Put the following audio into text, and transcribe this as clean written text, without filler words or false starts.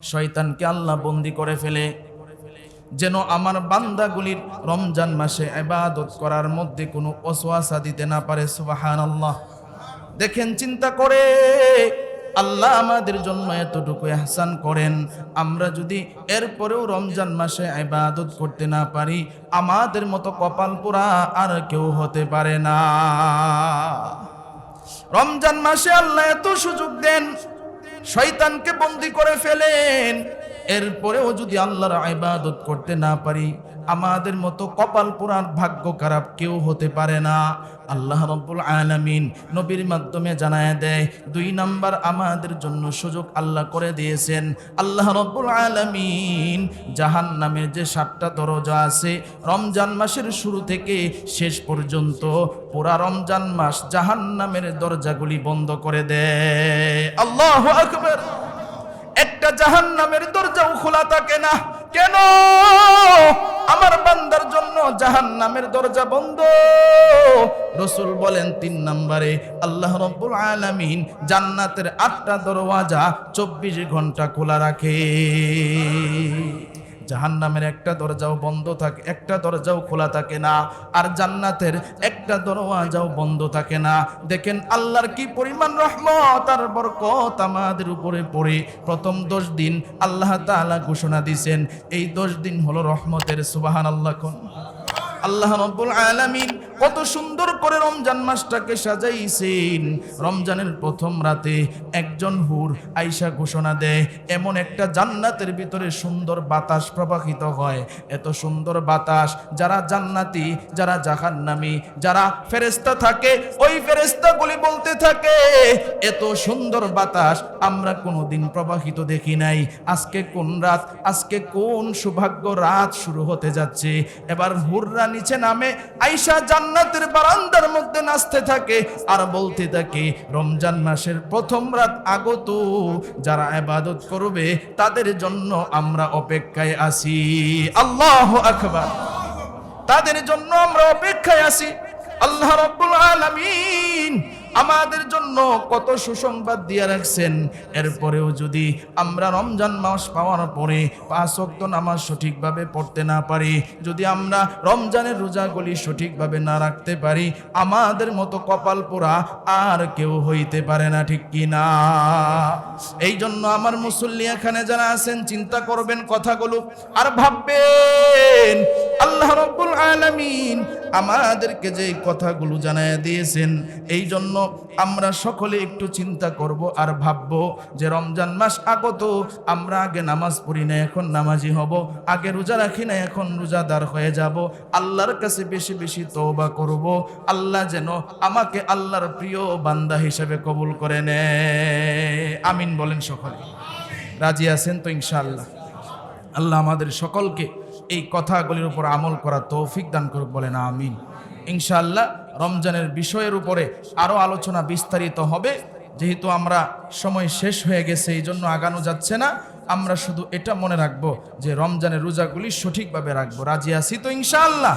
শয়তানকে আল্লাহ বন্দী করে ফেলে, যেন আমার বান্দাগুলির রমজান মাসে ইবাদত করার মধ্যে কোনো ওয়াসওয়াসা দিতে না পারে। সুবহানাল্লাহ। দেখেন, চিন্তা করে আল্লাহ আমাদের জন্য এতটুকু ইহসান করেন, আমরা যদি এরপরেও রমজান মাসে ইবাদত করতে না পারি, আমাদের মতো কপাল পোড়া আর কেউ হতে পারে না। রমজান মাসে আল্লাহ এত সুযোগ দেন, শয়তানকে বন্দী করে ফেলেন, এরপরেও যদি আল্লাহর ইবাদত করতে না পারি, আমাদের মতো কপাল পোড়ার ভাগ্য খারাপ কেউ হতে পারে না। আল্লাহ রাব্বুল আলামিন নবীর মাধ্যমে জানায় দেয়, 2 নাম্বার আমাদের জন্য সুযোগ আল্লাহ করে দিয়েছেন। আল্লাহ রাব্বুল আলামিন জাহান্নামের যে 7টা দরজা আছে, রমজান মাসের শুরু থেকে শেষ পর্যন্ত পুরা রমজান মাস জাহান্নামের দরজাগুলি বন্ধ করে দেয়। আল্লাহু আকবার। একটা জাহান্নামের দরজাও খোলা থাকে না। কেন? আমার বান্দার জন্য জাহান্নামের দরজা বন্ধ। রাসূল বলেন 3 নম্বরে আল্লাহ রাব্বুল আলামিন জান্নাতের 8টা দরওয়াজা 24 ঘন্টা খোলা রাখে। জাহান্নামের একটা দরজাও বন্ধ থাকে, একটা দরজাও খোলা থাকে না, আর জান্নাতের একটা দরওয়াজাও বন্ধ থাকে না। দেখেন আল্লাহর কি পরিমাণ রহমত আর বরকত আমাদের উপরে পড়ে। প্রথম 10 দিন আল্লাহ তাআলা ঘোষণা দিয়েছেন, এই 10 দিন হলো রহমতের। সুবহানাল্লাহ। আল্লাহ রাব্বুল আলামিন কত সুন্দর করে রমজান মাসটাকে সাজাইছেন। রমজানের প্রথম রাতে একজন হুর আয়েশা ঘোষণা দেয়, এমন একটা জান্নাতের ভিতরে সুন্দর বাতাস প্রবাহিত হয়, এত সুন্দর বাতাস, যারা জান্নাতি, যারা জাহান্নামী, যারা ফেরেশতা থাকে, ওই ফেরেশতাগুলি বলতে থাকে, এত সুন্দর বাতাস আমরা কোনোদিন প্রবাহিত দেখি নাই। আজকে কোন রাত, আজকে কোন সৌভাগ্য রাত শুরু হতে যাচ্ছে। এবার হুররা নিচে নামে, আয়েশা জান্নাতের বারান্দার মধ্যে নাচতে থাকে আর বলতে থাকে, রমজান মাসের প্রথম রাত আগত, যারা ইবাদত করবে তাদের জন্য আমরা অপেক্ষায় আছি। আল্লাহু আকবার। তাদের জন্য আমরা অপেক্ষায় আছি। আল্লাহ রাব্বুল আলামিন আমাদের জন্য কত সুসংবাদ দিয়ে রাখছেন। এরপরেও যদি আমরা রমজান মাস পাওয়ার পরে 5 ওয়াক্ত নামাজ সঠিকভাবে পড়তে না পারি, যদি আমরা রমজানের রোজাগুলি সঠিকভাবে না রাখতে পারি, আমাদের মতো কপাল পোড়া আর কেউ হইতে পারে না, ঠিক কি না? এই জন্য আমার মুসল্লি এখানে যারা আছেন, চিন্তা করবেন কথাগুলো আর ভাববেন, আল্লাহ রাব্বুল আলামিন আমাদেরকে যে কথাগুলো জানায় দিয়েছেন, এই জন্য আমরা সকলে একটু চিন্তা করব আর ভাববো যে রমজান মাস আগত, আমরা আগে নামাজ পড়ি না, এখন নামাজি হব, আগে রোজা রাখি না, এখন রোজাদার হয়ে যাব। আল্লাহর কাছে বেশি বেশি তওবা করব, আল্লাহ যেন আমাকে আল্লাহর প্রিয় বান্দা হিসেবে কবুল করে নেয়। আমিন বলেন সকলে। রাজি আছেন তো ইনশাআল্লাহ? আল্লাহ আমাদের সকলকে এই কথাগুলির উপর আমল করা তৌফিক দান করুক, বলেন আমিন। ইনশাআল্লাহ রমজানের বিষয়ের উপরে আরো আলোচনা বিস্তারিত হবে। যেহেতু আমরা সময় শেষ হয়ে গেছে, এই জন্য আগানো যাচ্ছে না। আমরা শুধু এটা মনে রাখবো যে রমজানের রোজাগুলি সঠিকভাবে রাখবো। রাজি আছি তো ইনশাআল্লাহ?